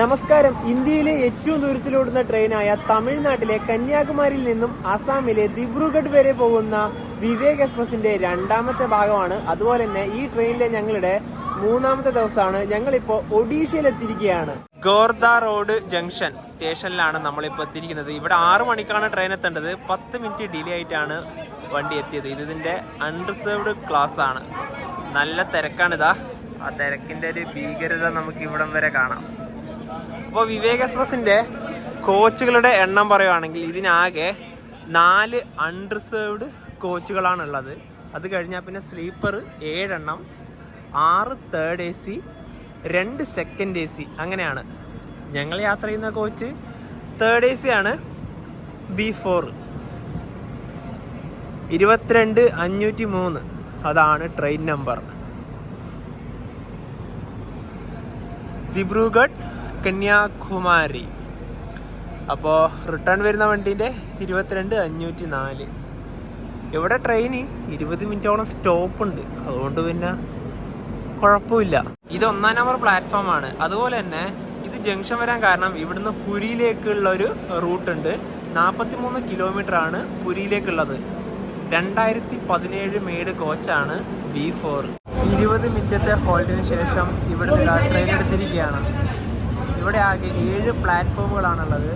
നമസ്കാരം. ഇന്ത്യയിലെ ഏറ്റവും ദൂരത്തിലോടുന്ന ട്രെയിനായ തമിഴ്നാട്ടിലെ കന്യാകുമാരിയിൽ നിന്നും അസാമിലെ ദിബ്രുഗഡ് വരെ പോകുന്ന വിവേക് എക്സ്പ്രസിന്റെ രണ്ടാമത്തെ ഭാഗമാണ്. അതുപോലെ തന്നെ ഈ ട്രെയിനിലെ ഞങ്ങളുടെ മൂന്നാമത്തെ ദിവസമാണ്. ഞങ്ങളിപ്പോ ഒഡീഷയിലെത്തിയിരിക്കുകയാണ്. ഗോർദ റോഡ് ജംഗ്ഷൻ സ്റ്റേഷനിലാണ് നമ്മളിപ്പോൾ എത്തിയിരിക്കുന്നത്. ഇവിടെ 6 മണിക്കാണ് ട്രെയിൻ എത്തേണ്ടത്. 10 മിനിറ്റ് ഡിലേ ആയിട്ടാണ് വണ്ടി എത്തിയത്. ഇതിന്റെ അൺറിസർവ്ഡ് ക്ലാസ് ആണ്. നല്ല തിരക്കാണിതാ. ആ തിരക്കിന്റെ ഒരു ഭീകരത നമുക്ക് ഇവിടം വരെ കാണാം. അപ്പോൾ വിവേക് എക്സ്പ്രസിന്റെ കോച്ചുകളുടെ എണ്ണം പറയുകയാണെങ്കിൽ ഇതിനാകെ 4 അൺറിസർവ്ഡ് കോച്ചുകളാണുള്ളത്. അത് കഴിഞ്ഞാൽ പിന്നെ സ്ലീപ്പർ 7 എണ്ണം, 6 തേർഡ് AC, 2 സെക്കൻഡ് AC, അങ്ങനെയാണ്. ഞങ്ങൾ യാത്ര ചെയ്യുന്ന കോച്ച് തേർഡ് AC ആണ്, B4. 22503 അതാണ് ട്രെയിൻ നമ്പർ. ദിബ്രുഗഡ് കന്യാകുമാരി. അപ്പോൾ റിട്ടേൺ വരുന്ന വണ്ടീൻ്റെ 22504. ഇവിടെ ട്രെയിന് 20 മിനിറ്റോളം സ്റ്റോപ്പ് ഉണ്ട്. അതുകൊണ്ട് പിന്നെ കുഴപ്പമില്ല. ഇത് 1-ാം നമ്പർ പ്ലാറ്റ്ഫോമാണ്. അതുപോലെ തന്നെ ഇത് ജംഗ്ഷൻ വരാൻ കാരണം ഇവിടുന്ന് പുരിയിലേക്കുള്ള ഒരു റൂട്ട് ഉണ്ട്. 43 കിലോമീറ്റർ ആണ് പുരിയിലേക്കുള്ളത്. 2017 മെയ്ഡ് കോച്ചാണ് B4. 20 മിനിറ്റത്തെ ഹോൾഡിന് ശേഷം ഇവിടുന്ന് ട്രെയിൻ എടുത്തിരിക്കുകയാണ്. ഇവിടെ ആകെ 7 പ്ലാറ്റ്ഫോമുകളാണുള്ളത്.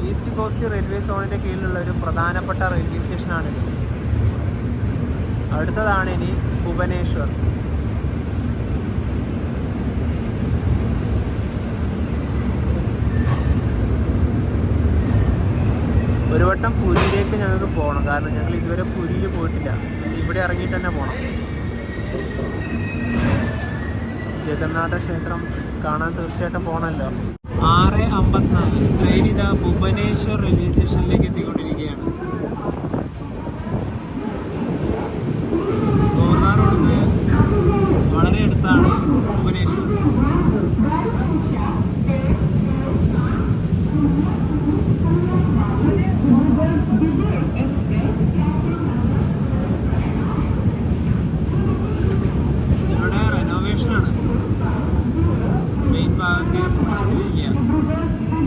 ഈസ്റ്റ് കോസ്റ്റ് റെയിൽവേ സോണിൻ്റെ കീഴിലുള്ള ഒരു പ്രധാനപ്പെട്ട റെയിൽവേ സ്റ്റേഷനാണിത്. അടുത്തതാണ് ഇനി ഭുവനേശ്വർ. ഒരു വട്ടം പുരിയിലേക്ക് ഞങ്ങൾക്ക് പോകണം. കാരണം ഞങ്ങൾ ഇതുവരെ പുരിയിൽ പോയിട്ടില്ല. ഇവിടെ ഇറങ്ങിയിട്ട് തന്നെ പോകണം. ജഗന്നാഥ ക്ഷേത്രം കാണാൻ തീർച്ചയായിട്ടും പോകണമല്ലോ. 6:54 ട്രെയിൻ ഇതാ ഭുവനേശ്വർ റെയിൽവേ സ്റ്റേഷനിലേക്ക് എത്തിക്കൊണ്ടിരിക്കുകയാണ്. ഗോർദ റോഡിന് വളരെ അടുത്താണ് ഭുവനേശ്വർ.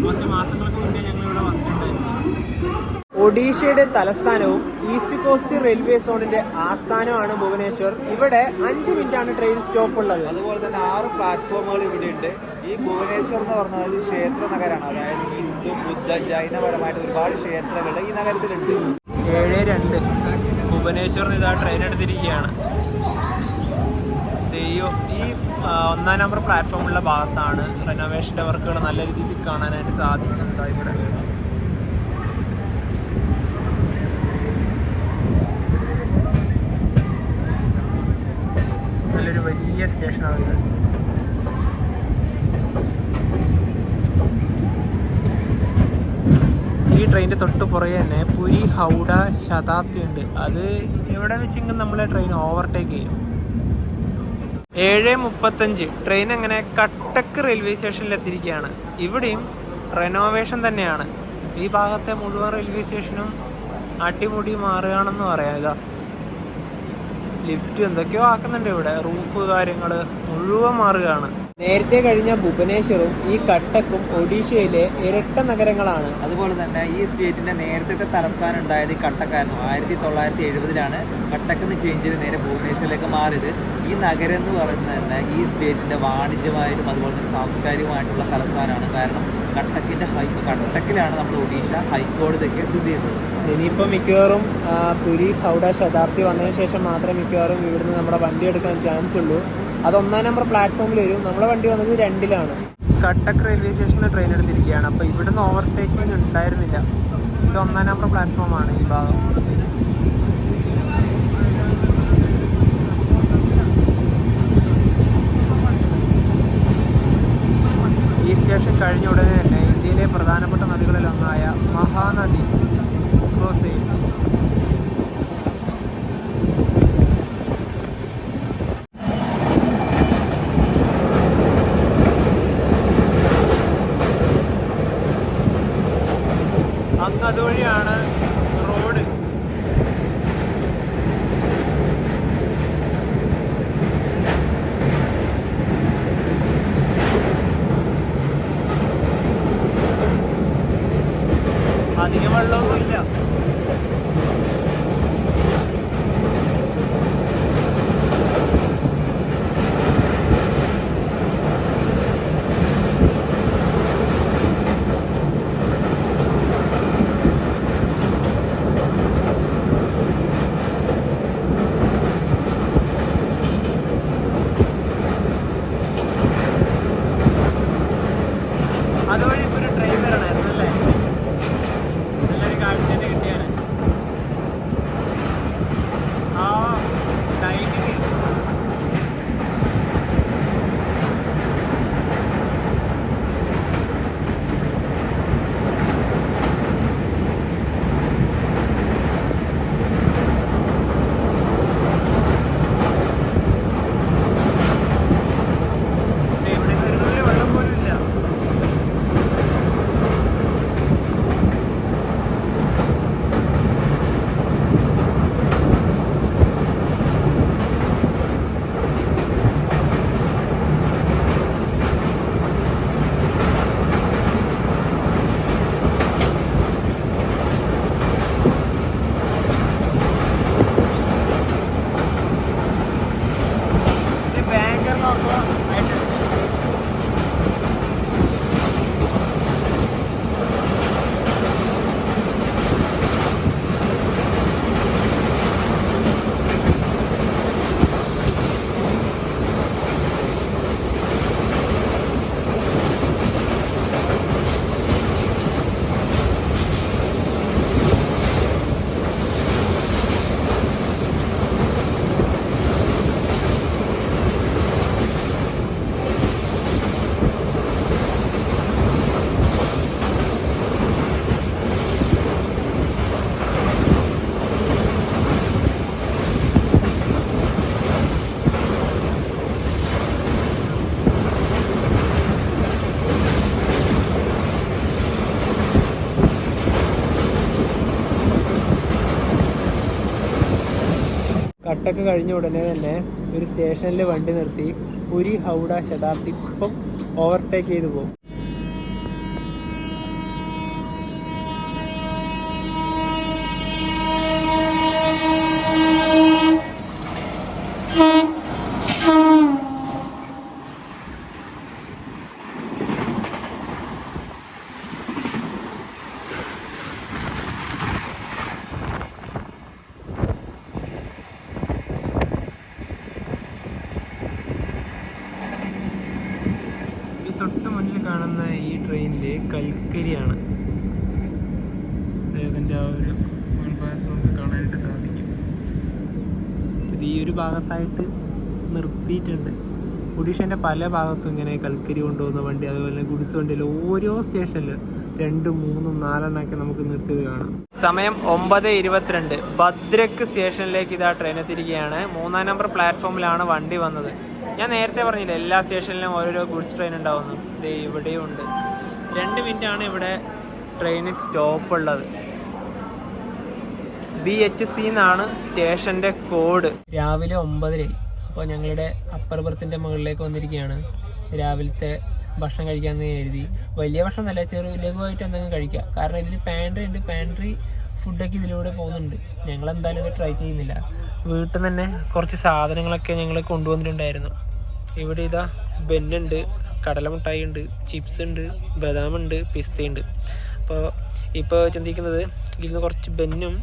കുറച്ച് മാസങ്ങൾക്ക് മുന്നേ ഞങ്ങൾ ഇവിടെ വന്നിട്ടുണ്ടായിരുന്നു. ഒഡീഷയുടെ തലസ്ഥാനവും ഈസ്റ്റ് കോസ്റ്റ് റെയിൽവേ സോണിന്റെ ആസ്ഥാനമാണ് ഭുവനേശ്വർ. ഇവിടെ 5 മിനിറ്റാണ് ട്രെയിൻ സ്റ്റോപ്പ് ഉള്ളത്. അതുപോലെ തന്നെ 6 പ്ലാറ്റ്ഫോമുകൾ ഇവിടെ ഉണ്ട്. ഈ ഭുവനേശ്വർ എന്ന് പറഞ്ഞാൽ ഒരു ക്ഷേത്ര നഗരമാണ്. അതായത് ഹിന്ദു, ബുദ്ധ, ജൈനപരമായിട്ട് ഒരുപാട് ക്ഷേത്രങ്ങൾ ഈ നഗരത്തിലുണ്ട്. 7:02 ഭുവനേശ്വറിന് ഇതാ ട്രെയിൻ എടുത്തിരിക്കുകയാണ്. ഈ 1-ാം നമ്പർ പ്ലാറ്റ്ഫോമുള്ള ഭാഗത്താണ് റെനോവേഷൻ്റെ വർക്കുകൾ നല്ല രീതിയിൽ കാണാനായിട്ട് സാധിക്കുന്നുണ്ട്. ഇവിടെ നല്ലൊരു വലിയ സ്റ്റേഷനാണ് ഇത്. ഈ ട്രെയിനിൻ്റെ തൊട്ട് പുറകെ തന്നെ പുരി ഹൗഡ ശതാബ്ദി ഉണ്ട്. അത് എവിടെ വെച്ചെങ്കിലും നമ്മളെ ട്രെയിൻ ഓവർടേക്ക് ചെയ്യും. 7:35 ട്രെയിൻ അങ്ങനെ കട്ടക്ക് റെയിൽവേ സ്റ്റേഷനിൽ എത്തിയിരിക്കുകയാണ്. ഇവിടെയും റെനോവേഷൻ തന്നെയാണ്. ഈ ഭാഗത്തെ മുഴുവൻ റെയിൽവേ സ്റ്റേഷനും അടിമുടി മാറുകയാണെന്ന് പറയാം. ഇതാ ലിഫ്റ്റ് എന്തൊക്കെയോ ആക്കുന്നുണ്ട്. ഇവിടെ റൂഫ് കാര്യങ്ങൾ മുഴുവൻ മാറുകയാണ്. നേരത്തെ കഴിഞ്ഞ ഭുവനേശ്വറും ഈ കട്ടക്കും ഒഡീഷയിലെ ഇരട്ട നഗരങ്ങളാണ്. അതുപോലെ തന്നെ ഈ സ്റ്റേറ്റിന്റെ നേരത്തെ തലസ്ഥാനം ഉണ്ടായത് കട്ടക്കായിരുന്നു. 1970-ലാണ് കട്ടക്കിന്ന് ചേഞ്ച് ചെയ്ത് നേരെ ഭുവനേശ്വറിലേക്ക് മാറിയത്. ഈ നഗരം എന്ന് പറയുന്നത് തന്നെ ഈ സ്റ്റേറ്റിന്റെ വാണിജ്യമായിട്ടും അതുപോലെ തന്നെ സാംസ്കാരികമായിട്ടുള്ള തലസ്ഥാനമാണ്. കാരണം കട്ടക്കിലാണ് നമ്മൾ ഒഡീഷ ഹൈക്കോടതിയൊക്കെ സ്ഥിതി ചെയ്യുന്നത്. ഇനിയിപ്പോൾ മിക്കവാറും പുരി ഹൗഡ ശതാബ്ദി വന്നതിന് ശേഷം മാത്രമേ മിക്കവാറും ഇവിടുന്ന് നമ്മുടെ വണ്ടി എടുക്കാൻ ചാൻസ് ഉള്ളൂ. അത് 1-ാം നമ്പർ പ്ലാറ്റ്ഫോമിൽ വരും. നമ്മുടെ വണ്ടി വന്നത് 2-ലാണ്. കട്ടക്ക് റെയിൽവേ സ്റ്റേഷനിൽ ട്രെയിൻ എടുത്തിരിക്കുകയാണ്. അപ്പോൾ ഇവിടുന്ന് ഓവർടേക്കിംഗ് ഉണ്ടായിരുന്നില്ല. ഇത് 1-ാം നമ്പർ പ്ലാറ്റ്ഫോമാണ് ഈ ഭാഗം. ഈ സ്റ്റേഷൻ കഴിഞ്ഞ ഉടനെ തന്നെ ഇന്ത്യയിലെ പ്രധാനപ്പെട്ട നദികളിലൊന്നായ മഹാനദി ക്രോസ് ചെയ്യും. അങ്ങ് അതുവഴിയാണ് റോഡ്. അധികം വെള്ളമൊന്നുമില്ല. അതുവഴി ഇപ്പോൾ ഒരു ട്രെയിൻ വരണമായിരുന്നു അല്ലേ? നല്ലൊരു കാഴ്ച തന്നെ കിട്ടിയാണ്. ആ ടൈമിങ് ഇവിടെ നിന്ന് വെള്ളം പോലും ഇല്ല. ബാങ്കറിലൊക്കെ ആയിട്ട് കട്ടക്ക് കഴിഞ്ഞ ഉടനെ തന്നെ ഒരു സ്റ്റേഷനിൽ വണ്ടി നിർത്തി പുരി ഹൗഡ ശതാബ്ദി ഇപ്പം ഓവർടേക്ക് ചെയ്തു പോകും. തൊട്ട് മുന്നിൽ കാണുന്ന ഈ ട്രെയിനില് കൽക്കരിയാണ്. അതിൻ്റെ ആ ഒരു മുൻഭാഗത്ത് നമുക്ക് കാണാനായിട്ട് സാധിക്കും. ഇത് ഈ ഒരു ഭാഗത്തായിട്ട് നിർത്തിയിട്ടുണ്ട്. ഒഡീഷൻ്റെ പല ഭാഗത്തും ഇങ്ങനെ കൽക്കരി കൊണ്ടുപോകുന്ന വണ്ടി, അതുപോലെ ഗുഡ്സ് വണ്ടിയിൽ ഓരോ സ്റ്റേഷനിൽ 2, 3, 4 ഒക്കെ നമുക്ക് നിർത്തിയത് കാണാം. സമയം 9:22. ഭദ്രക്ക് സ്റ്റേഷനിലേക്ക് ഇതാ ട്രെയിൻ എത്തിയിരിക്കുകയാണ്. 3-ാം നമ്പർ പ്ലാറ്റ്ഫോമിലാണ് വണ്ടി വന്നത്. ഞാൻ നേരത്തെ പറഞ്ഞില്ല എല്ലാ സ്റ്റേഷനിലും ഓരോരോ ഗുഡ്സ് ട്രെയിൻ ഉണ്ടാവുന്നു. ഇത് ഇവിടെയും ഉണ്ട്. 2 മിനിറ്റാണ് ഇവിടെ ട്രെയിൻ സ്റ്റോപ്പ് ഉള്ളത്. BHC എന്നാണ് സ്റ്റേഷൻ്റെ കോഡ്. രാവിലെ 9:00. അപ്പോൾ ഞങ്ങളുടെ അപ്പർ ബർത്തിൻ്റെ മുകളിലേക്ക് വന്നിരിക്കുകയാണ്. രാവിലത്തെ ഭക്ഷണം കഴിക്കാമെന്ന് കരുതി. വലിയ ഭക്ഷണം നല്ല ലഘുവായിട്ട് എന്തെങ്കിലും കഴിക്കുക. കാരണം ഇതിൽ പാൻട്രി ഉണ്ട്. പാൻട്രി ഫുഡൊക്കെ ഇതിലൂടെ പോകുന്നുണ്ട്. ഞങ്ങൾ എന്തായാലും ഇത് ട്രൈ ചെയ്യുന്നില്ല. വീട്ടിൽ നിന്ന് തന്നെ കുറച്ച് സാധനങ്ങളൊക്കെ ഞങ്ങൾ കൊണ്ടുവന്നിട്ടുണ്ടായിരുന്നു. ഇവിടെ ഇതാ ബെന്നുണ്ട്, കടലമുട്ടായി ഉണ്ട്, ചിപ്സ് ഉണ്ട്, ബദാമുണ്ട്, പിസ്തയുണ്ട്. ഇപ്പോൾ ചിന്തിക്കുന്നത് ഇതിൽ കുറച്ച് ബെന്നും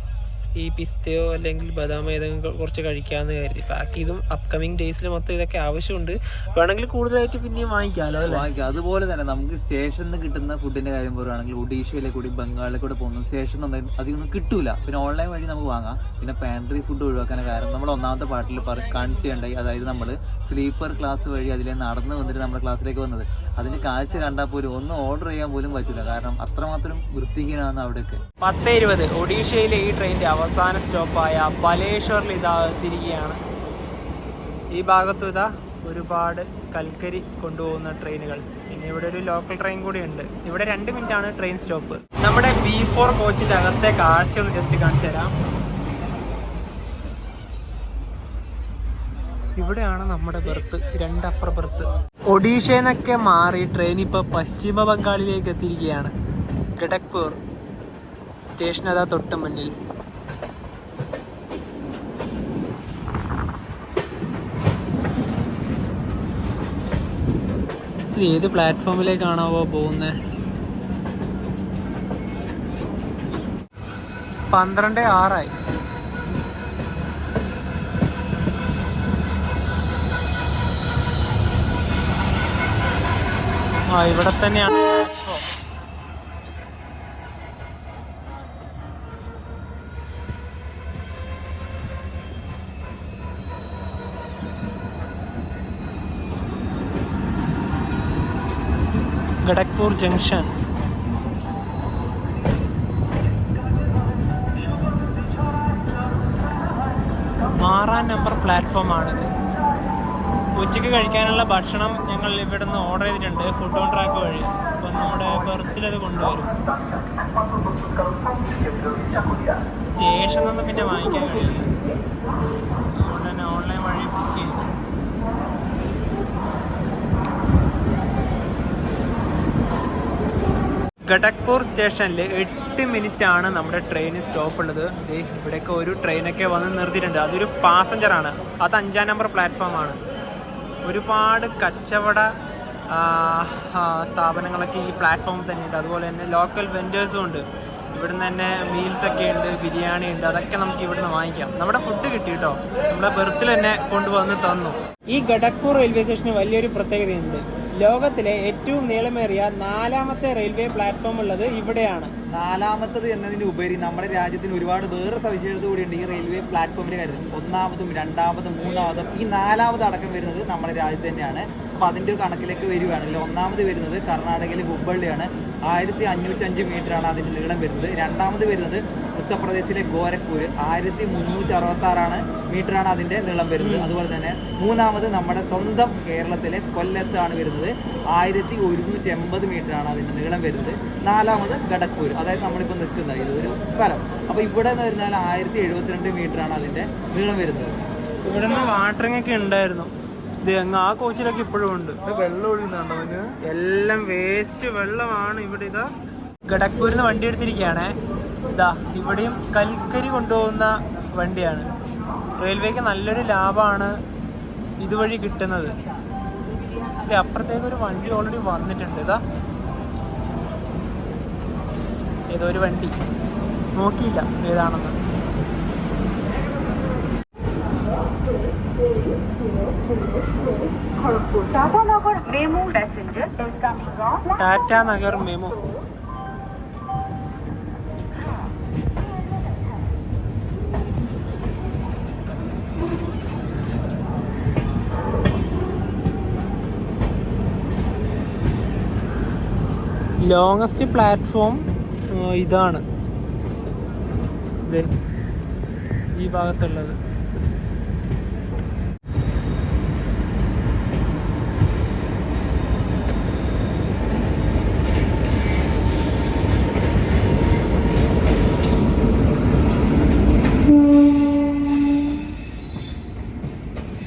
ഈ പിസ്തയോ അല്ലെങ്കിൽ ബദാമോ ഏതെങ്കിലും കുറച്ച് കഴിക്കാമെന്ന് കരുതി. ബാക്കി ഇതും അപ്കമിങ് ഡേയ്സിൽ മൊത്തം ഇതൊക്കെ ആവശ്യമുണ്ട്. വേണമെങ്കിൽ കൂടുതലായിട്ട് പിന്നെയും വാങ്ങിക്കാമല്ലോ അല്ലേ? വാങ്ങിക്കാം. അതുപോലെ തന്നെ നമുക്ക് സ്റ്റേഷനിൽ നിന്ന് കിട്ടുന്ന ഫുഡിന്റെ കാര്യം പറയുകയാണെങ്കിൽ ഒഡീഷയിലെ കൂടി ബംഗാളിലെ കൂടെ പോകുന്ന സ്റ്റേഷനിൽ അധികം കിട്ടൂല. പിന്നെ ഓൺലൈൻ വഴി നമുക്ക് വാങ്ങാം. പിന്നെ പാൻട്രി ഫുഡ് ഒഴിവാക്കാൻ കാരണം നമ്മൾ ഒന്നാമത്തെ പാർട്ടിൽ കാണിച്ചുണ്ടായി. അതായത് നമ്മൾ സ്ലീപ്പർ ക്ലാസ് വഴി അതിലെ നടന്ന് വന്നിട്ട് നമ്മുടെ ക്ലാസ്സിലേക്ക് വന്നത്. അതിന് കാഴ്ച കണ്ടാൽ പോലും ഒന്നും ഓർഡർ ചെയ്യാൻ പോലും പറ്റില്ല. കാരണം അത്രമാത്രം വൃത്തിഹീനമാണ് അവിടെയൊക്കെ. 10:20 ഒഡീഷയിലെ ഈ ട്രെയിനിന്റെ അവസാന സ്റ്റോപ്പായ ബലേശ്വറിൽ ഇതാ തിരികെയാണ്. ഈ ഭാഗത്തും ഇതാ ഒരുപാട് കൽക്കരി കൊണ്ടുപോകുന്ന ട്രെയിനുകൾ. പിന്നെ ഇവിടെ ഒരു ലോക്കൽ ട്രെയിൻ കൂടി ഉണ്ട്. ഇവിടെ 2 മിനിറ്റാണ് ട്രെയിൻ സ്റ്റോപ്പ്. നമ്മുടെ B4 കോച്ചിന്റെ അകത്തെ കാഴ്ച ഒന്ന് ജസ്റ്റ് കാണിച്ചു തരാം. ഇവിടെയാണ് നമ്മുടെ ബെർത്ത്, 2 അപ്പർ ബെർത്ത്. ഒഡീഷയിൽ നിന്നൊക്കെ മാറി ട്രെയിൻ ഇപ്പോൾ പശ്ചിമ ബംഗാളിലേക്ക് എത്തിയിരിക്കുകയാണ്. ഖടഗ്പൂർ സ്റ്റേഷൻ അതാ തൊട്ട് മുന്നിൽ. ഇത് ഏത് പ്ലാറ്റ്ഫോമിലേക്കാണാവോ പോകുന്നത്? 12:06. ഇവിടെ തന്നെയാണ് പ്ലാറ്റ്ഫോം. ഖടഗ്പൂർ ജംഗ്ഷൻ. ആറാം നമ്പർ പ്ലാറ്റ്ഫോമാണിത്. ഉച്ചയ്ക്ക് കഴിക്കാനുള്ള ഭക്ഷണം ഞങ്ങൾ ഇവിടുന്ന് ഓർഡർ ചെയ്തിട്ടുണ്ട് ഫുഡ് ഓൺ ട്രാക്ക് വഴി. അപ്പോൾ നമ്മുടെ ബെർത്തിലത് കൊണ്ടുവരും. സ്റ്റേഷനിൽ നിന്ന് പിന്നെ വാങ്ങിക്കാൻ കഴിയില്ല, അതുകൊണ്ട് തന്നെ ഓൺലൈൻ വഴി ബുക്ക് ചെയ്തു. ഖടഗ്പൂർ സ്റ്റേഷനിൽ 8 മിനിറ്റാണ് നമ്മുടെ ട്രെയിൻ സ്റ്റോപ്പ് ഉള്ളത്. ഇവിടെയൊക്കെ ഒരു ട്രെയിനൊക്കെ വന്ന് നിർത്തിയിട്ടുണ്ട്. അതൊരു പാസഞ്ചറാണ്. അത് 5-ാം നമ്പർ പ്ലാറ്റ്ഫോമാണ്. ഒരുപാട് കച്ചവട സ്ഥാപനങ്ങളൊക്കെ ഈ പ്ലാറ്റ്ഫോമിൽ തന്നെയുണ്ട്. അതുപോലെ തന്നെ ലോക്കൽ വെൻഡേഴ്സും ഉണ്ട്. ഇവിടുന്ന് തന്നെ മീൽസൊക്കെ ഉണ്ട്, ബിരിയാണി ഉണ്ട്. അതൊക്കെ നമുക്ക് ഇവിടുന്ന് വാങ്ങിക്കാം. നമ്മുടെ ഫുഡ് കിട്ടി കേട്ടോ, നമ്മളെ ബെർത്തിൽ തന്നെ കൊണ്ടുവന്ന് തന്നു. ഈ ഖടഗ്പൂർ റെയിൽവേ സ്റ്റേഷന് വലിയൊരു പ്രത്യേകതയുണ്ട്. ലോകത്തിലെ ഏറ്റവും നീളമേറിയ 4ാമത്തെ റെയിൽവേ പ്ലാറ്റ്ഫോം ഉള്ളത് ഇവിടെയാണ്. 4ാമത്തത് എന്നതിന് ഉപരി നമ്മുടെ രാജ്യത്തിന് ഒരുപാട് വേറെ സവിശേഷത കൂടിയുണ്ട് ഈ റെയിൽവേ പ്ലാറ്റ്ഫോമിന്റെ കാര്യത്തിൽ. 1ാമതും 2ാമതും 3ാമതും ഈ 4ാമത് അടക്കം വരുന്നത് നമ്മുടെ രാജ്യത്ത് തന്നെയാണ്. അപ്പോൾ അതിൻ്റെ കണക്കിലേക്ക് വരികയാണെങ്കിൽ 1ാമത് വരുന്നത് കർണാടകയിലെ ഹുബ്ബള്ളിയാണ്. 1505 മീറ്ററാണ് അതിൻ്റെ നീളം വരുന്നത്. 2ാമത് വരുന്നത് ഉത്തർപ്രദേശിലെ ഗോരഖ്പൂർ 1366 മീറ്ററാണ് അതിൻ്റെ നീളം വരുന്നത്. അതുപോലെ തന്നെ 3ാമത് നമ്മുടെ സ്വന്തം കേരളത്തിലെ കൊല്ലത്താണ് വരുന്നത്. 1180 മീറ്ററാണ് അതിൻ്റെ നീളം വരുന്നത്. 4ാമത് ഖടഗ്പൂർ, അതായത് നമ്മളിപ്പോൾ നിൽക്കുന്ന ഇതൊരു സ്ഥലം. അപ്പോൾ ഇവിടെ നിന്ന് വരുന്നാൽ 1072 മീറ്ററാണ് അതിൻ്റെ നീളം വരുന്നത്. ഇവിടെ നിന്ന് വാട്ടറിംഗ് ഒക്കെ ഉണ്ടായിരുന്നു. ഇത് അങ്ങ് ആ കോച്ചിലൊക്കെ ഇപ്പോഴും ഉണ്ട്. വെള്ളം ഒഴിയുന്നുണ്ടോ? എല്ലാം വേസ്റ്റ് വെള്ളമാണ് ഇവിടെ. ഇതാ ഖടഗ്പൂരിൽ നിന്ന് വണ്ടി എടുത്തിരിക്കുകയാണ്. ഇതാ ഇവിടെയും കൽക്കരി കൊണ്ടുപോകുന്ന വണ്ടിയാണ്. റെയിൽവേക്ക് നല്ലൊരു ലാഭമാണ് ഇതുവഴി കിട്ടുന്നത്. അപ്പുറത്തേക്ക് ഒരു വണ്ടി ഓൾറെഡി വന്നിട്ടുണ്ട്. ഇതാ ഏതോ ഒരു വണ്ടി, നോക്കിയില്ല ഏതാണെന്ന്. Tata Nagar MEMU. Longest platform ഇതാണ്, ഈ ഭാഗത്തുള്ളത്.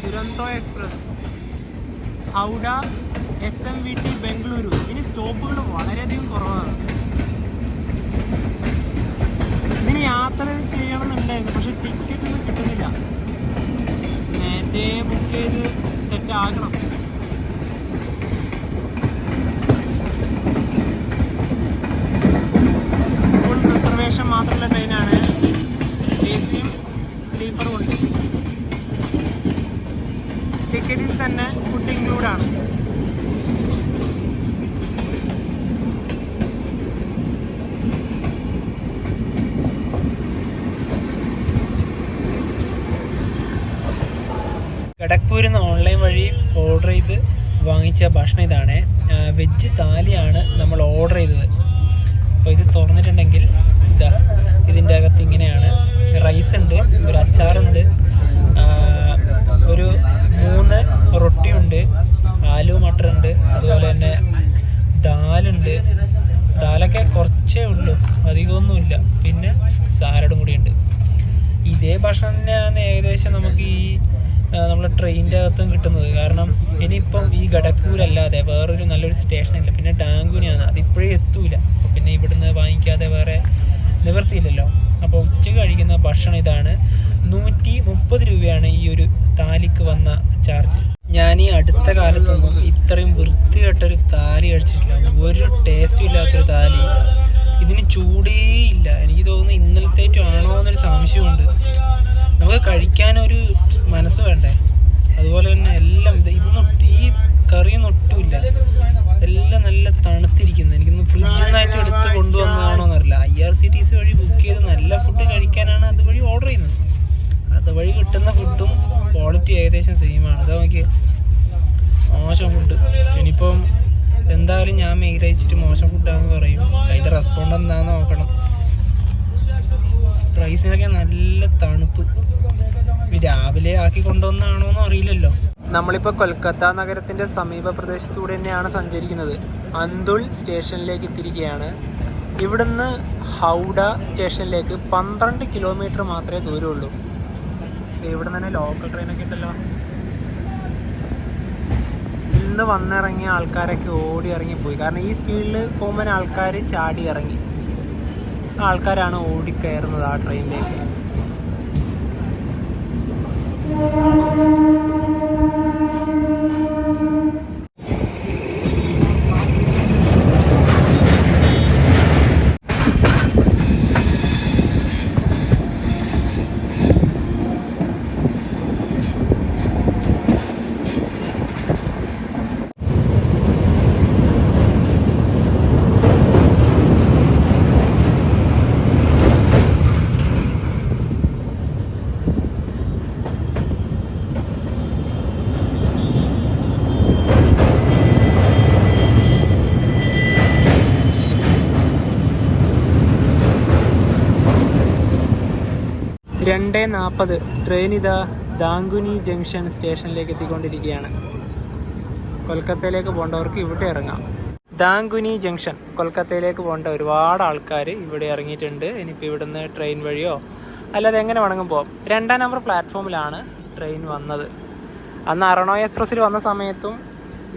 Duronto express Howrah SMVT Bengaluru. ഇനി സ്റ്റോപ്പുകൾ വളരെയധികം കുറവാണ്. ഇതിന് യാത്ര ചെയ്യണമെന്നുണ്ടായിരുന്നു, പക്ഷെ ടിക്കറ്റ് ഒന്നും കിട്ടുന്നില്ല. നേരത്തെ ബുക്ക് ചെയ്ത് സെറ്റ് ആക്കണം. ഫുൾ റിസർവേഷൻ മാത്രമുള്ള ട്രെയിനാണ്. AC-യും സ്ലീപ്പറും ഉണ്ട്. ടിക്കറ്റിൽ തന്നെ ഫുഡ് ഇൻക്ലൂഡാണ്. ഖടഗ്പൂരിൽ നിന്ന് ഓൺലൈൻ വഴി ഓർഡർ ചെയ്ത് വാങ്ങിച്ച ഭക്ഷണം ഇതാണ്. വെജ് താലിയാണ് നമ്മൾ ഓർഡർ ചെയ്തത്. അപ്പോൾ ഇത് തുറന്നിട്ടുണ്ടെങ്കിൽ ഇതാ ഇതിൻ്റെ അകത്ത് ഇങ്ങനെയാണ്. റൈസ് ഉണ്ട്, ഒരു അച്ചാറുണ്ട്, ഒരു 3 റൊട്ടിയുണ്ട്, ആലു മട്ടർ ഉണ്ട്, അതുപോലെ തന്നെ ദാലുണ്ട്. ദാലൊക്കെ കുറച്ചേ ഉള്ളൂ, അധികമൊന്നുമില്ല. പിന്നെ സാലഡും കൂടി ഉണ്ട്. ഇതേ ഭക്ഷണം തന്നെയാണ് ഏകദേശം നമുക്ക് ഈ നമ്മളെ ട്രെയിനിൻ്റെ അകത്തും കിട്ടുന്നത്. കാരണം ഇനിയിപ്പം ഈ ഖടഗ്പൂരല്ലാതെ വേറൊരു നല്ലൊരു സ്റ്റേഷനില്ല. പിന്നെ ഡാങ്കുനിയാണ്, അതിപ്പോഴേ എത്തൂല. അപ്പോൾ പിന്നെ ഇവിടുന്ന് വാങ്ങിക്കാതെ വേറെ നിവൃത്തിയില്ലല്ലോ. അപ്പോൾ ഉച്ചയ്ക്ക് കഴിക്കുന്ന ഭക്ഷണം ഇതാണ്. 130 രൂപയാണ് ഈ ഒരു താലിക്ക് വന്ന ചാർജ്. ഞാൻ ഈ അടുത്ത കാലത്തൊന്നും ഇത്രയും വൃത്തികെട്ടൊരു താലി കഴിച്ചിട്ടില്ല. ഒരു ടേസ്റ്റും ഇല്ലാത്തൊരു താലി. ഇതിന് ചൂടേ ഇല്ല. എനിക്ക് തോന്നുന്നു ഇന്നലത്തേറ്റും ആണോ എന്നൊരു സംശയമുണ്ട്. നമുക്ക് കഴിക്കാനൊരു മനസ്സ് വേണ്ടേ? അതുപോലെ തന്നെ എല്ലാം ഈ കറിയൊന്നും ഒട്ടുമില്ല. എല്ലാം നല്ല തണുത്തിരിക്കുന്നു. എനിക്കൊന്ന് ഫ്രിഡ്ജിൽ നിന്നായിട്ട് എടുത്ത് കൊണ്ടുവന്നതാണോ എന്നറിയില്ല. IRCTC വഴി ബുക്ക് ചെയ്ത് നല്ല ഫുഡ് കഴിക്കാനാണ് അതുവഴി ഓർഡർ ചെയ്യുന്നത്. അതുവഴി കിട്ടുന്ന ഫുഡും ക്വാളിറ്റി ഏകദേശം സെയിമാണ്. അതാ നോക്കിയ മോശം ഫുഡ്. ഇനിയിപ്പം എന്തായാലും ഞാൻ മെയിൽ അയച്ചിട്ട് മോശം ഫുഡാണെന്ന് പറയും. അതിൻ്റെ റെസ്പോണ്ട് എന്താണെന്ന് നോക്കണം. റൈസിനൊക്കെ നല്ല തണുപ്പ്. രാവിലെ ആക്കി കൊണ്ടുവന്നാണോന്നും അറിയില്ലല്ലോ. നമ്മളിപ്പോൾ കൊൽക്കത്ത നഗരത്തിൻ്റെ സമീപ പ്രദേശത്തൂടെ തന്നെയാണ് സഞ്ചരിക്കുന്നത്. അന്തുൾ സ്റ്റേഷനിലേക്ക് എത്തിയിരിക്കുകയാണ്. ഇവിടുന്ന് ഹൗഡ സ്റ്റേഷനിലേക്ക് 12 കിലോമീറ്റർ മാത്രമേ ദൂരമുള്ളൂ. ഇവിടെ തന്നെ ലോക്കൽ ട്രെയിനൊക്കെ ഉണ്ടല്ലോ. ഇന്ന് വന്നിറങ്ങിയ ആൾക്കാരൊക്കെ ഓടി ഇറങ്ങിപ്പോയി. കാരണം ഈ സ്പീഡിൽ പോകുമ്പോൾ ആൾക്കാർ ചാടി ഇറങ്ങി. ആൾക്കാരാണ് ഓടിക്കയറുന്നത് ആ ട്രെയിനിലേക്ക്. രണ്ടേ 40 ട്രെയിൻ ഇതാ ദാങ്കുനി ജംഗ്ഷൻ സ്റ്റേഷനിലേക്ക് എത്തിക്കൊണ്ടിരിക്കുകയാണ്. കൊൽക്കത്തയിലേക്ക് പോകേണ്ടവർക്ക് ഇവിടെ ഇറങ്ങാം. ദാങ്കുനി ജംഗ്ഷൻ, കൊൽക്കത്തയിലേക്ക് പോകേണ്ട ഒരുപാട് ആൾക്കാർ ഇവിടെ ഇറങ്ങിയിട്ടുണ്ട്. ഇനിയിപ്പോൾ ഇവിടുന്ന് ട്രെയിൻ വഴിയോ അല്ലാതെ എങ്ങനെ വേണമെങ്കിലും പോകാം. 2ാം നമ്പർ പ്ലാറ്റ്ഫോമിലാണ് ട്രെയിൻ വന്നത്. അന്ന് അരണോ എക്സ്പ്രസ്സിൽ വന്ന സമയത്തും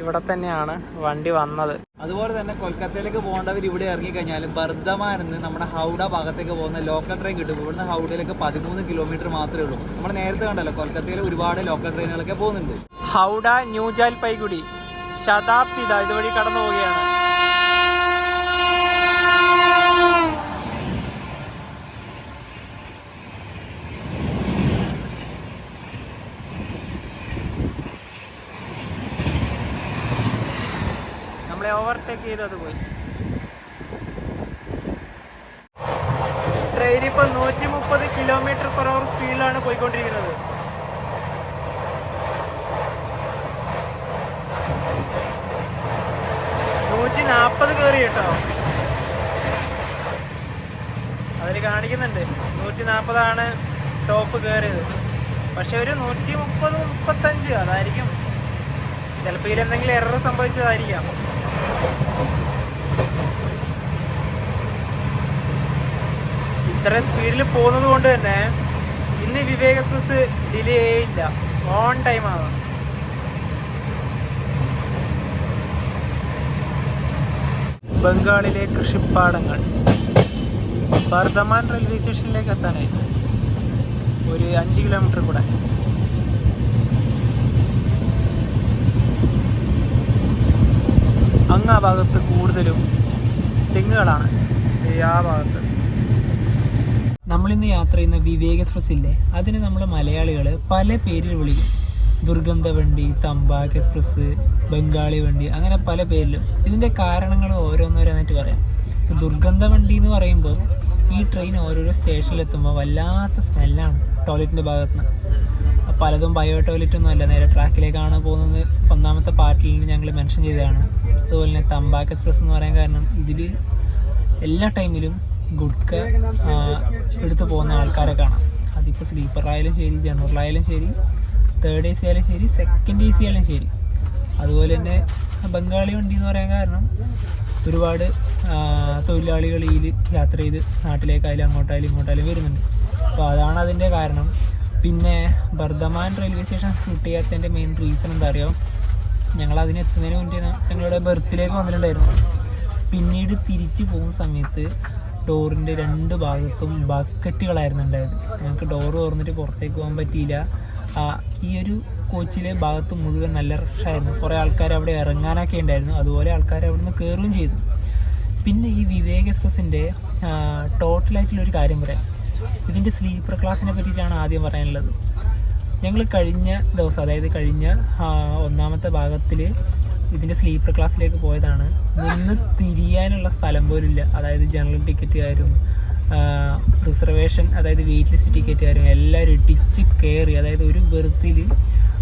ഇവിടെ തന്നെയാണ് വണ്ടി വന്നത്. അതുപോലെ തന്നെ കൊൽക്കത്തയിലേക്ക് പോകേണ്ടവർ ഇവിടെ ഇറങ്ങിക്കഴിഞ്ഞാൽ ബർദ്ധമാനിന്ന് നമ്മുടെ ഹൗഡ ഭാഗത്തേക്ക് പോകുന്ന ലോക്കൽ ട്രെയിൻ കിട്ടും. ഇവിടുന്ന് ഹൗഡയിലേക്ക് 13 കിലോമീറ്റർ മാത്രമേ ഉള്ളൂ. നമ്മൾ നേരത്തെ കണ്ടല്ലോ കൊൽക്കത്തയിൽ ഒരുപാട് ലോക്കൽ ട്രെയിനുകളൊക്കെ പോകുന്നുണ്ട്. ഹൗഡ ന്യൂ ജൽപൈഗുഡി ശതാബ്ദി ഇതുവഴി കടന്നു പോവുകയാണ്. നമ്മളെ ഓവർടേക്ക് ചെയ്തത് പോയി. ട്രെയിൻ ഇപ്പോൾ 130 km/h സ്പീഡിലാണ് പോയിക്കൊണ്ടിരിക്കുന്നത്. കയറി കേട്ടോ. അതിൽ കാണിക്കുന്നുണ്ട് 140 ടോപ്പ് കയറിയത്. പക്ഷെ ഒരു 130-135 അതായിരിക്കും. ചിലപ്പോൾ ഇതിലെന്തെങ്കിലും എറർ സംഭവിച്ചതായിരിക്കാം. ഇത്ര സ്പീഡിൽ പോകുന്നത് കൊണ്ട് തന്നെ ഇന്ന് വിവേക് എക്സ്പ്രസ് ഡിലേ ചെയ്യില്ല. ഓൺ ടൈമാണ്. ബംഗാളിലെ കൃഷിപ്പാടങ്ങൾ. ബർദ്ധമാൻ റെയിൽവേ സ്റ്റേഷനിലേക്ക് എത്താനായി ഒരു 5 കിലോമീറ്റർ കൂടെ. അങ്ങ് ആ ഭാഗത്ത് കൂടുതലും തെങ്ങുകളാണ്. ആ ഭാഗത്ത് നമ്മളിന്ന് യാത്ര ചെയ്യുന്ന വിവേക് എക്സ്പ്രസ് ഇല്ലേ, അതിന് നമ്മൾ മലയാളികൾ പല പേരിൽ വിളിക്കും. ദുർഗന്ധവണ്ടി, തമ്പാക്ക് എക്സ്പ്രസ്, ബംഗാളി വണ്ടി, അങ്ങനെ പല പേരിലും. ഇതിൻ്റെ കാരണങ്ങൾ ഓരോന്നോരോന്നായിട്ട് പറയാം. ഇപ്പോൾ ദുർഗന്ധവണ്ടി എന്ന് പറയുമ്പോൾ ഈ ട്രെയിൻ ഓരോരോ സ്റ്റേഷനിലെത്തുമ്പോൾ വല്ലാത്ത സ്മെല്ലാണ് ടോയ്ലറ്റിൻ്റെ ഭാഗത്തുനിന്ന്. പലതും ബയോ ടോയ്ലറ്റൊന്നും അല്ല, നേരെ ട്രാക്കിലേക്കാണ് പോകുന്നത്. 1ാമത്തെ പാർട്ടിൽ ഞങ്ങൾ മെൻഷൻ ചെയ്തതാണ്. അതുപോലെ തന്നെ തമ്പാക്ക് എക്സ്പ്രസ് എന്ന് പറയാൻ കാരണം ഇതിൽ എല്ലാ ടൈമിലും ഗുഡ്ക എടുത്ത് പോകുന്ന ആൾക്കാരെ കാണാം. അതിപ്പോൾ സ്ലീപ്പറായാലും ശരി, ജനറലായാലും ശരി, 3rd AC ആയാലും ശരി, 2nd AC ആയാലും ശരി. അതുപോലെ തന്നെ ബംഗാളി വണ്ടി എന്ന് പറയാൻ കാരണം ഒരുപാട് തൊഴിലാളികൾ ഇതിൽ യാത്ര ചെയ്ത് നാട്ടിലേക്കായാലും അങ്ങോട്ടായാലും ഇങ്ങോട്ടായാലും വരുന്നുണ്ട്. അപ്പോൾ അതാണ് അതിൻ്റെ കാരണം. പിന്നെ ബർദ്ധമാൻ റെയിൽവേ സ്റ്റേഷൻ ഷൂട്ട് ചെയ്യാത്തതിൻ്റെ മെയിൻ റീസൺ എന്താ അറിയാം, ഞങ്ങൾ അതിനെത്തുന്നതിന് മുന്നേ ഞങ്ങളുടെ ബർത്തിലേക്ക് വന്നിട്ടുണ്ടായിരുന്നു. പിന്നീട് തിരിച്ചു പോകുന്ന സമയത്ത് ഡോറിൻ്റെ 2 ഭാഗത്തും ബക്കറ്റുകളായിരുന്നു ഉണ്ടായത്. ഞങ്ങൾക്ക് ഡോറ് തുറന്നിട്ട് പുറത്തേക്ക് പോകാൻ പറ്റിയില്ല. ഈ ഒരു കോച്ചിലെ ഭാഗത്ത് മുഴുവൻ നല്ല റഷായിരുന്നു. കുറേ ആൾക്കാർ അവിടെ ഇറങ്ങാനൊക്കെ ഉണ്ടായിരുന്നു, അതുപോലെ ആൾക്കാർ അവിടെ നിന്ന് കയറുകയും ചെയ്തു. പിന്നെ ഈ വിവേക് എക്സ്പ്രസിൻ്റെ ടോട്ടലായിട്ടുള്ളൊരു കാര്യം പറയാം. ഇതിൻ്റെ സ്ലീപ്പർ ക്ലാസ്സിനെ പറ്റിയിട്ടാണ് ആദ്യം പറയാനുള്ളത്. ഞങ്ങൾ കഴിഞ്ഞ ദിവസം, അതായത് കഴിഞ്ഞ 1ാമത്തെ ഭാഗത്തിൽ ഇതിൻ്റെ സ്ലീപ്പർ ക്ലാസ്സിലേക്ക് പോയതാണ്. നിന്ന് തിരിയാനുള്ള സ്ഥലം പോലില്ല. അതായത് ജനറൽ ടിക്കറ്റുകാരും റിസർവേഷൻ, അതായത് വെയിറ്റ് ലിസ്റ്റ് ടിക്കറ്റുകാരും എല്ലാവരും ഇടിച്ച് കയറി. അതായത് ഒരു ബെർത്തിൽ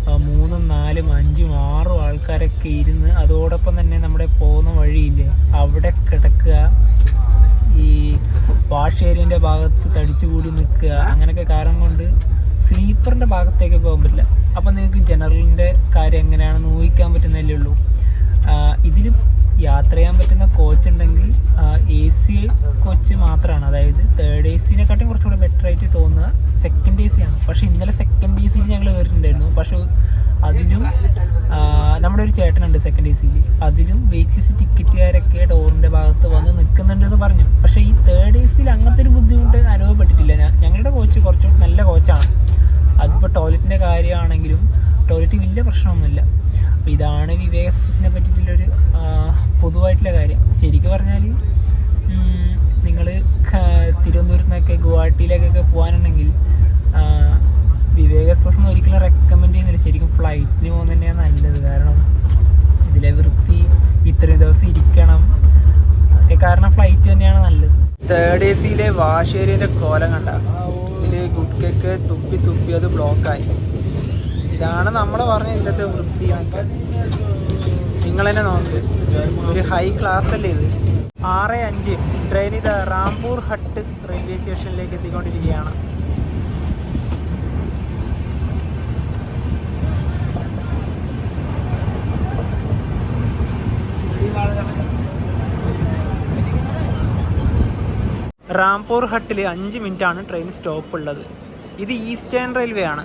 3, 4, 5, 6 ആൾക്കാരൊക്കെ ഇരുന്ന്, അതോടൊപ്പം തന്നെ നമ്മുടെ പോകുന്ന വഴിയില്ലേ അവിടെ കിടക്കുക, ഈ വാഷ് ഏരിയൻ്റെ ഭാഗത്ത് തടിച്ചുകൂടി നിൽക്കുക, അങ്ങനെയൊക്കെ കാരണം കൊണ്ട് സ്ലീപ്പറിൻ്റെ ഭാഗത്തേക്ക് പോകാൻ പറ്റില്ല. അപ്പം നിങ്ങൾക്ക് ജനറലിൻ്റെ കാര്യം എങ്ങനെയാണെന്ന് ഊഹിക്കാൻ പറ്റുന്നതല്ലേ ഉള്ളൂ. ഇതിലും യാത്ര ചെയ്യാൻ പറ്റുന്ന കോച്ച് ഉണ്ടെങ്കിൽ AC കോച്ച് മാത്രമാണ്. അതായത് 3rd AC-നെക്കാട്ടും കുറച്ചുകൂടെ ബെറ്റർ ആയിട്ട് തോന്നുക 2nd AC ആണ്. പക്ഷേ ഇന്നലെ 2nd AC-ൽ ഞങ്ങൾ കയറിയിട്ടുണ്ടായിരുന്നു. പക്ഷേ അതിലും നമ്മുടെ ഒരു ചേട്ടനുണ്ട് 2nd AC-ൽ. അതിലും വെയിറ്റ് ലിസ്റ്റ് ടിക്കറ്റുകാരൊക്കെ ഡോറിൻ്റെ ഭാഗത്ത് വന്ന് നിൽക്കുന്നുണ്ടെന്ന് പറഞ്ഞു. പക്ഷേ ഈ 3rd AC-ൽ അങ്ങനത്തെ ഒരു ബുദ്ധിമുട്ട് അനുഭവപ്പെട്ടിട്ടില്ല. ഞങ്ങളുടെ കോച്ച് കുറച്ചും നല്ല കോച്ചാണ്. അതിപ്പോൾ ടോയ്ലറ്റിൻ്റെ കാര്യമാണെങ്കിലും ടോയ്ലറ്റ് വലിയ പ്രശ്നമൊന്നുമില്ല. അപ്പോൾ ഇതാണ് വിവേക് എക്സ്പ്രസിനെ പറ്റിയിട്ടുള്ളൊരു പൊതുവായിട്ടുള്ള കാര്യം. ശരിക്കും പറഞ്ഞാൽ നിങ്ങൾ തിരുവനന്തപുരത്ത് നിന്നൊക്കെ ഗുവാഹട്ടിയിലേക്കൊക്കെ പോകാനുണ്ടെങ്കിൽ വിവേക് എക്സ്പ്രസ് ഒന്നും ഒരിക്കലും റെക്കമെൻഡ് ചെയ്യുന്നില്ല. ശരിക്കും ഫ്ലൈറ്റിന് പോകുന്നത് തന്നെയാണ് നല്ലത്. കാരണം ഇതിലെ വൃത്തി, ഇത്രയും ദിവസം ഇരിക്കണം, അതൊക്കെ കാരണം ഫ്ലൈറ്റ് തന്നെയാണ് നല്ലത്. 3rd AC-യിലെ വാഷ് ഏരിയൻ്റെ കോലം കണ്ട, ഇതിൽ ഗുഡ്കൊക്കെ തുപ്പി അത് ബ്ലോക്കായി. ഇതാണ് നമ്മൾ പറഞ്ഞ ഇതിലത്തെ വൃത്തിയാക്കാൻ. നിങ്ങൾ തന്നെ നോക്ക്, ഒരു ഹൈ ക്ലാസ് അല്ലേ ഇത്. 6:05 ട്രെയിൻ ഇത് റാംപൂർ ഹട്ട് റെയിൽവേ സ്റ്റേഷനിലേക്ക് എത്തിക്കൊണ്ടിരിക്കുകയാണ്. റാംപൂർ ഹട്ടിൽ 5 മിനിറ്റാണ് ട്രെയിൻ സ്റ്റോപ്പ് ഉള്ളത്. ഇത് ഈസ്റ്റേൺ റെയിൽവേ ആണ്.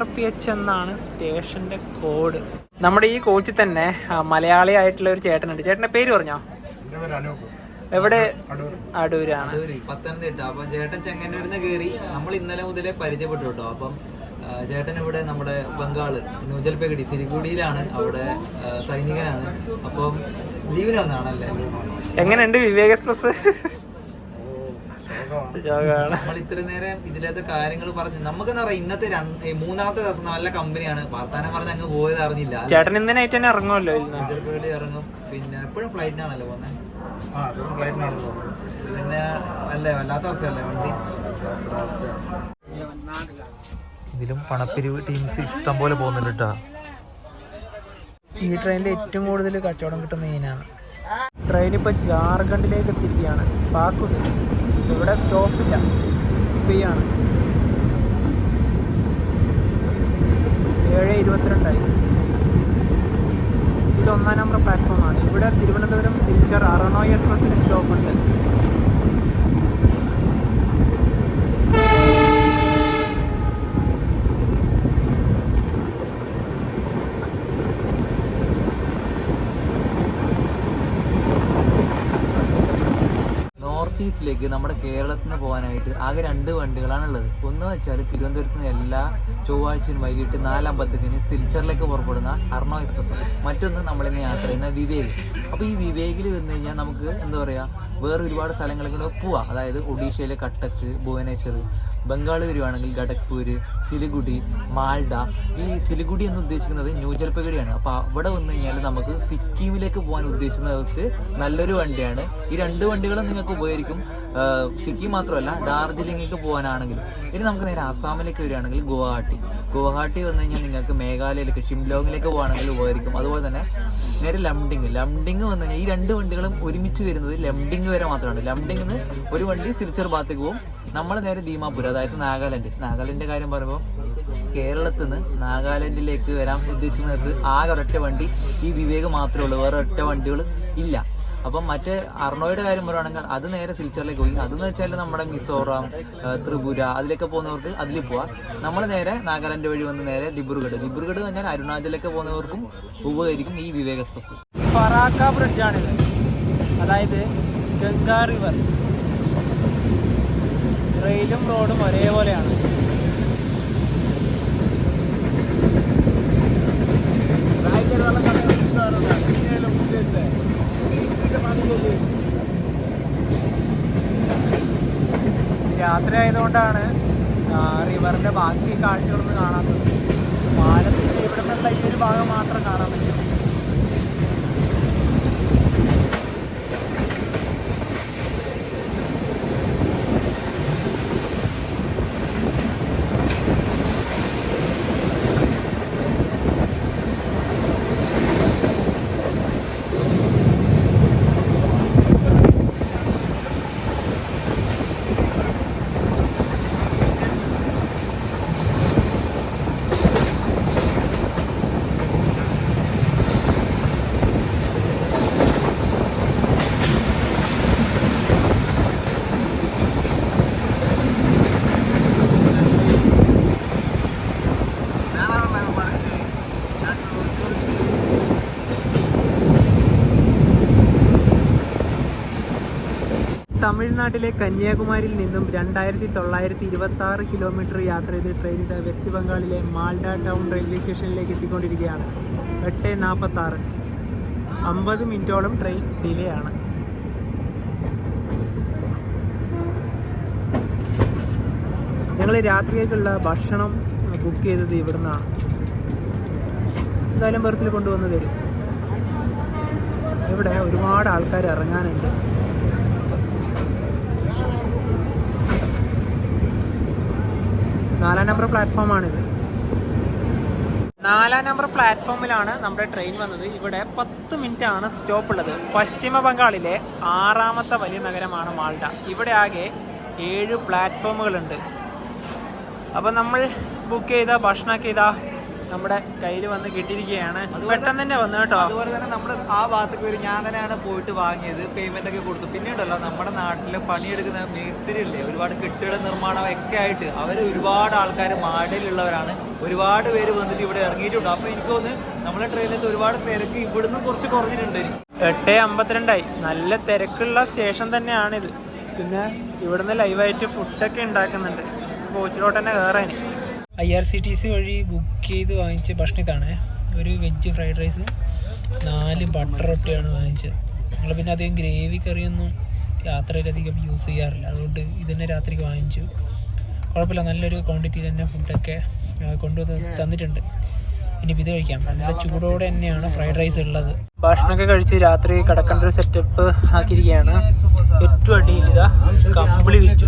RPH എന്നാണ് സ്റ്റേഷൻ്റെ കോഡ്. നമ്മുടെ ഈ കോച്ചിൽ തന്നെ മലയാളി ആയിട്ടുള്ള ഒരു ചേട്ടനുണ്ട്. ചേട്ടൻ്റെ പേര് പറഞ്ഞോ? എവിടെ? അടൂരാണ്, പത്തനംതിട്ട. അപ്പൊ ചേട്ടൻ ചെങ്ങന്നൂരിന്ന് കയറി. നമ്മൾ ഇന്നലെ മുതലേ പരിചയപ്പെട്ടു കേട്ടോ. അപ്പം ചേട്ടൻ ഇവിടെ നമ്മുടെ ബംഗാള് ന്യൂജൽപേഗഡി സിലിഗുഡിയിലാണ്, അവിടെ സൈനികനാണ്. അപ്പം ലീവിന് വന്നാണല്ലേ. എങ്ങനെയുണ്ട് വിവേക് എക്സ്പ്രസ്? നമ്മൾ ഇത്ര നേരം ഇതിലത്തെ കാര്യങ്ങൾ പറഞ്ഞു. നമുക്കെന്താ പറയാ, ഇന്നത്തെ 3ാമത്തെ ദിവസം നല്ല കമ്പനിയാണ്. വർത്താനം പറഞ്ഞ് അങ്ങ് പോയത് അറിഞ്ഞില്ല. ചേട്ടൻ ഇന്ന് നൈറ്റ് തന്നെ ഇറങ്ങുമല്ലോ? ഇറങ്ങും. പിന്നെ എപ്പോഴും ഫ്ലൈറ്റിനാണല്ലോ പോകുന്നത്. പിന്നെ അല്ലേ, വല്ലാത്ത അവസ്ഥയല്ലേ വണ്ടി. ഇതിലും പണപ്പിരിവ് ടീംസ് ഇഷ്ടം പോലെ പോകുന്നുണ്ട് കേട്ടോ. ഈ ട്രെയിനിൽ ഏറ്റവും കൂടുതൽ കച്ചവടം കിട്ടുന്ന ഇതിനാണ്. ട്രെയിൻ ഇപ്പോൾ ജാർഖണ്ഡിലേക്ക് എത്തിയിരിക്കുകയാണ്. പാക്കുണ്ട്. ഇവിടെ സ്റ്റോപ്പില്ല, സ്കിപ്പ് ചെയ്യാണ്. 7:22 ഇത് 1ാം നമ്പർ പ്ലാറ്റ്ഫോമാണ്. ഇവിടെ തിരുവനന്തപുരം സിൽച്ചർ അറണോയ് എക്സ്പ്രസിന് സ്റ്റോപ്പുണ്ട്. ഈസ്റ്റിലേക്ക് നമ്മുടെ കേരളത്തിൽ നിന്ന് പോകാനായിട്ട് ആകെ 2 വണ്ടികളാണുള്ളത്. ഒന്ന് വെച്ചാൽ തിരുവനന്തപുരത്ത് നിന്ന് എല്ലാ ചൊവ്വാഴ്ചയും വൈകിട്ട് 4:50 സിൽച്ചറിലേക്ക് പുറപ്പെടുന്ന അർണോ എക്സ്പ്രസ്. മറ്റൊന്ന് നമ്മളിന്ന് യാത്ര ചെയ്യുന്ന വിവേക്. അപ്പോൾ ഈ വിവേകിൽ വന്നു കഴിഞ്ഞാൽ നമുക്ക് എന്താ പറയുക, വേറെ ഒരുപാട് സ്ഥലങ്ങളിൽ കൂടെ പോവാം. അതായത് ഒഡീഷയിലെ കട്ടക്ക്, ഭുവനേശ്വർ, ബംഗാൾ വരുവാണെങ്കിൽ ഖടഗ്പൂർ, സിലിഗുഡി, മാൽഡ. ഈ സിലിഗുഡി എന്ന് ഉദ്ദേശിക്കുന്നത് ന്യൂജൽപേഗഡിയാണ്. അപ്പോൾ അവിടെ വന്നു കഴിഞ്ഞാൽ നമുക്ക് സിക്കിമിലേക്ക് പോകാൻ ഉദ്ദേശിക്കുന്നവർക്ക് നല്ലൊരു വണ്ടിയാണ്. ഈ 2 വണ്ടികളും നിങ്ങൾക്ക് ഉപകരിക്കും. സിക്കിം മാത്രമല്ല, ഡാർജിലിംഗിലേക്ക് പോകാനാണെങ്കിലും. ഇനി നമുക്ക് നേരെ ആസാമിലേക്ക് വരികയാണെങ്കിൽ ഗുവാഹട്ടി വന്നു കഴിഞ്ഞാൽ നിങ്ങൾക്ക് മേഘാലയയിലേക്ക്, ഷിംലോങ്ങിലേക്ക് പോകുകയാണെങ്കിൽ ഉപകരിക്കും. അതുപോലെ തന്നെ നേരെ ലംഡിങ് വന്നു കഴിഞ്ഞാൽ ഈ 2 വണ്ടികളും ഒരുമിച്ച് വരുന്നത് ലംഡിങ് വരെ മാത്രമാണ്. ലംഡിങ്ങിന് ഒരു വണ്ടി സിൽച്ചർ ഭാഗത്തേക്ക് പോകും. നമ്മൾ നേരെ ദീമാപൂർ, അതായത് നാഗാലാൻഡിൻ്റെ കാര്യം പറയുമ്പോൾ കേരളത്തിൽ നിന്ന് നാഗാലാൻഡിലേക്ക് വരാൻ ഉദ്ദേശിക്കുന്നത് ആകെ ഒരൊറ്റ വണ്ടി ഈ വിവേക് മാത്രമേ ഉള്ളൂ. വേറെ ഒറ്റ വണ്ടികൾ ഇല്ല. അപ്പം മറ്റേ അർണോയുടെ കാര്യം പറയുകയാണെങ്കിൽ അത് നേരെ സിൽച്ചറിലേക്ക് പോയി. അതെന്ന് വെച്ചാൽ നമ്മുടെ മിസോറാം, ത്രിപുര അതിലേക്ക് പോകുന്നവർക്ക് അതിൽ പോവാം. നമ്മൾ നേരെ നാഗാലാൻഡ് വഴി വന്ന് നേരെ ദിബ്രുഗഡ് കഴിഞ്ഞാൽ അരുണാചലിലേക്ക് പോകുന്നവർക്കും ഉപകരിക്കും ഈ വിവേക് എക്സ്പ്രസ്. ഫറാക്ക ബ്രിഡ്ജാണിത്, അതായത് ഗംഗാ റിവർ റെയിലും റോഡും ഒരേപോലെയാണ്. രാത്രി ആയതുകൊണ്ടാണ് റിവറിൻ്റെ ബാക്കി കാഴ്ചകളൊന്നും കാണാത്തത്. പാലത്തിൻ്റെ ഇവിടെ നിന്നുള്ള ഈ ഒരു ഭാഗം മാത്രം കാണാൻ പറ്റും. തമിഴ്നാട്ടിലെ കന്യാകുമാരിയിൽ നിന്നും 2926 കിലോമീറ്റർ യാത്ര ചെയ്ത് ട്രെയിൻ ഇത് വെസ്റ്റ് ബംഗാളിലെ മാൽഡ ടൗൺ റെയിൽവേ സ്റ്റേഷനിലേക്ക് എത്തിക്കൊണ്ടിരിക്കുകയാണ്. 8:46. 50 മിനിറ്റോളം ട്രെയിൻ ഡിലേ ആണ്. ഞങ്ങൾ രാത്രിയേക്കുള്ള ഭക്ഷണം ബുക്ക് ചെയ്തത് ഇവിടുന്നാണ്. എന്തായാലും ബർത്തിൽ കൊണ്ടുവന്ന് തരും. ഇവിടെ ഒരുപാട് ആൾക്കാർ ഇറങ്ങാനുണ്ട്. 4 നമ്പർ പ്ലാറ്റ്ഫോമാണിത്. 4 നമ്പർ പ്ലാറ്റ്ഫോമിലാണ് നമ്മുടെ ട്രെയിൻ വന്നത്. ഇവിടെ 10 മിനിറ്റ് ആണ് സ്റ്റോപ്പ് ഉള്ളത്. പശ്ചിമ ബംഗാളിലെ 6ാമത്തെ വലിയ നഗരമാണ് മാൾഡ. ഇവിടെ ആകെ 7 പ്ലാറ്റ്ഫോമുകളുണ്ട്. അപ്പം നമ്മൾ ബുക്ക് ചെയ്ത ഭക്ഷണമൊക്കെ ഇതാ നമ്മുടെ കയ്യിൽ വന്ന് കിട്ടിയിരിക്കുകയാണ്. പെട്ടെന്ന് തന്നെ വന്നു കേട്ടോ. അതുപോലെ തന്നെ നമ്മൾ ആ ഭാഗത്തേക്ക് വരും. ഞാൻ തന്നെയാണ് പോയിട്ട് വാങ്ങിയത്, പേയ്മെന്റ് ഒക്കെ കൊടുത്തു. പിന്നീടല്ലോ നമ്മുടെ നാട്ടിൽ പണിയെടുക്കുന്ന മേസ്തിരി ഇല്ലേ, ഒരുപാട് കെട്ടിട നിർമ്മാണം ഒക്കെ ആയിട്ട് അവർ ഒരുപാട് ആൾക്കാർ മാടയിലുള്ളവരാണ്. ഒരുപാട് പേര് വന്നിട്ട് ഇവിടെ ഇറങ്ങിയിട്ടുണ്ട്. അപ്പോൾ എനിക്ക് തോന്നുന്നു നമ്മുടെ ട്രെയിനിലത്തെ ഒരുപാട് തിരക്ക് ഇവിടുന്ന് കുറച്ച് കുറഞ്ഞിട്ടുണ്ട്. 8:52 നല്ല തിരക്കുള്ള സ്റ്റേഷൻ തന്നെയാണിത്. പിന്നെ ഇവിടുന്ന് ലൈവായിട്ട് ഫുഡൊക്കെ ഉണ്ടാക്കുന്നുണ്ട്. കോച്ചിലോട്ട് തന്നെ കയറാൻ IRCTC വഴി ബുക്ക് ചെയ്ത് വാങ്ങിച്ച ഭക്ഷണം ഇതാണ്. ഒരു വെജ് ഫ്രൈഡ് റൈസും 4 ബട്ടർ റൊട്ടിയാണ് വാങ്ങിച്ചത്. ഞങ്ങൾ പിന്നെ അധികം ഗ്രേവി കറിയൊന്നും യാത്രയിലധികം യൂസ് ചെയ്യാറില്ല. അതുകൊണ്ട് ഇതന്നെ രാത്രിക്ക് വാങ്ങിച്ചു. കുഴപ്പമില്ല, നല്ലൊരു ക്വാണ്ടിറ്റിയിൽ തന്നെ ഫുഡൊക്കെ കൊണ്ടുവന്ന് തന്നിട്ടുണ്ട്. ഇനിയിപ്പോൾ ഇത് കഴിക്കാം. നല്ല ചൂടോടെ തന്നെയാണ് ഫ്രൈഡ് റൈസ് ഉള്ളത്. ഭക്ഷണമൊക്കെ കഴിച്ച് രാത്രി കിടക്കേണ്ട ഒരു സെറ്റപ്പ് ആക്കിയിരിക്കുകയാണ്. ഏറ്റവും അടിയിൽ ഇതാ കമ്പിളി വിരിച്ചു.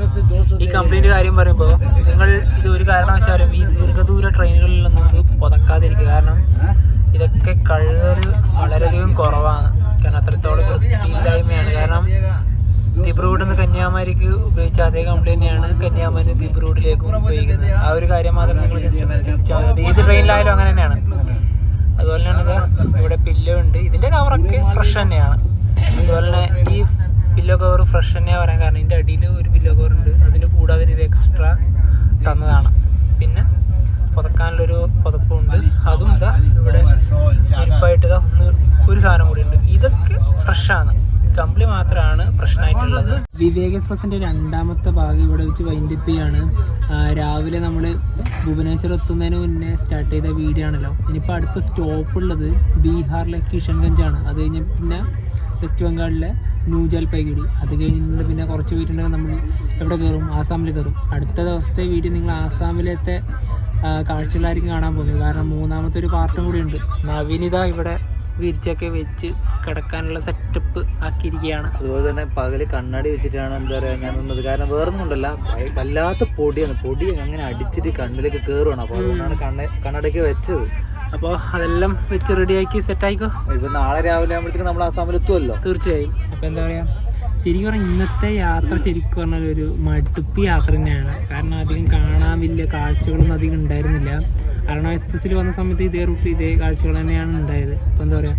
ഈ കമ്പിളിൻ്റെ കാര്യം പറയുമ്പോൾ നിങ്ങൾ ഇത് ഒരു കാരണവശാലും ഈ ദീർഘദൂര ട്രെയിനുകളിലൊന്നും ഇത് പുതക്കാതിരിക്കുക. കാരണം ഇതൊക്കെ കഴുകൽ വളരെയധികം കുറവാണ്. കാരണം അത്രത്തോളം വൃത്തിയില്ലായ്മയാണ്. കാരണം ദിബ്രുഗഡ് നിന്ന് കന്യാകുമാരിക്ക് ഉപയോഗിച്ച അതേ കമ്പിളി തന്നെയാണ് കന്യാകുമാരി ദിബ്രുഗഡിലേക്കും ഉപയോഗിക്കുന്നത്. ആ ഒരു കാര്യം മാത്രം നിങ്ങൾ ചിന്തിച്ചാൽ മതി. ഏത് ട്രെയിനിലായാലും അങ്ങനെ തന്നെയാണ്. അതുപോലെ തന്നെ ഇത് ഇവിടെ പില്ലോ ഉണ്ട്. ഇതിൻ്റെ കവറൊക്കെ ഫ്രഷ് തന്നെയാണ്. അതുപോലെ തന്നെ ഈ പില്ലോ കവർ ഫ്രഷ് തന്നെയാണ് പറയാൻ കാരണം ഇതിൻ്റെ അടിയിൽ ഒരു പില്ലോ കവർ ഉണ്ട്. അതിന് കൂടാതെ ഇത് എക്സ്ട്രാ തന്നതാണ്. പിന്നെ പുതക്കാനുള്ളൊരു പുതപ്പുണ്ട്. അതും ഇതാ ഇവിടെ ഇരിപ്പായിട്ട് ഇതാ ഒരു സാധനം കൂടി ഉണ്ട്. ഇതൊക്കെ ഫ്രഷാണ്. കമ്പിളി മാത്രമാണ് പ്രശ്നമായിട്ടുള്ളത്. വിവേക് എക്സ്പ്രസിൻ്റെ 2ാമത്തെ ഭാഗം ഇവിടെ വെച്ച് വൈൻഡപ്പ് ചെയ്യാണ്. രാവിലെ നമ്മൾ ഭുവനേശ്വർ എത്തുന്നതിന് മുന്നേ സ്റ്റാർട്ട് ചെയ്ത വീഡിയോ ആണല്ലോ. ഇനിയിപ്പോൾ അടുത്ത സ്റ്റോപ്പ് ഉള്ളത് ബീഹാറിലെ കിഷൻഗഞ്ചാണ്. അത് കഴിഞ്ഞ് പിന്നെ വെസ്റ്റ് ബംഗാളിലെ ന്യൂ ജൽപൈഗുരി. അത് കഴിഞ്ഞിട്ട് പിന്നെ കുറച്ച് പോയിട്ടുണ്ടെങ്കിൽ നമ്മൾ എവിടെ കയറും? ആസാമിൽ കയറും. അടുത്ത ദിവസത്തെ വീഡിയോ നിങ്ങൾ ആസാമിലത്തെ കാഴ്ചകളായിരിക്കും കാണാൻ പോകുന്നത്. കാരണം 3ാമത്തെ ഒരു പാർട്ടും കൂടി ഉണ്ട്. നവീനിത ഇവിടെ വിരിച്ചൊക്കെ വെച്ച് കിടക്കാനുള്ള സെറ്റപ്പ് ആക്കിയിരിക്കുകയാണ്. അതുപോലെ തന്നെ പകല് കണ്ണാടി വെച്ചിട്ടാണ് എന്താ പറയുക ഞാൻ നിന്നത്. കാരണം വേറൊന്നും ഉണ്ടല്ല, വല്ലാത്ത പൊടിയാണ്. പൊടി അങ്ങനെ അടിച്ചിട്ട് കണ്ണിലേക്ക് കയറുവാണ്. അപ്പോൾ അതുകൊണ്ടാണ് കണ്ണടയ്ക്ക് വെച്ചത്. അപ്പോൾ അതെല്ലാം വെച്ച് റെഡിയാക്കി സെറ്റായിക്കോ. ഇപ്പം നാളെ രാവിലെ ആകുമ്പോഴത്തേക്ക് നമ്മൾ ആസാമിൽ എത്തുമല്ലോ. തീർച്ചയായും. അപ്പോൾ എന്താ പറയുക, ശരിക്കും പറഞ്ഞാൽ ഇന്നത്തെ യാത്ര ശരിക്കും പറഞ്ഞാൽ ഒരു മടുപ്പ് യാത്ര തന്നെയാണ്. കാരണം അധികം കാണാൻ വലിയ കാഴ്ചകളൊന്നും അധികം ഉണ്ടായിരുന്നില്ല. അരുണ എക്സ്പ്രസ്സിൽ വന്ന സമയത്ത് ഇതേ റൂട്ടിൽ ഇതേ കാഴ്ചകൾ തന്നെയാണ് ഉണ്ടായത്. അപ്പോൾ എന്താ പറയുക,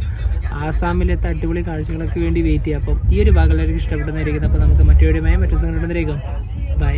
ആസാമിലത്തെ അടിപൊളി കാഴ്ചകളൊക്കെ വേണ്ടി വെയിറ്റ് ചെയ്യാം. അപ്പം ഈ ഒരു ഭാഗം എല്ലാവർക്കും ഇഷ്ടപ്പെടുന്നതായിരിക്കും. അപ്പോൾ നമുക്ക് മറ്റു ദിവസം കണ്ടുവന്നിരിക്കും. ബൈ.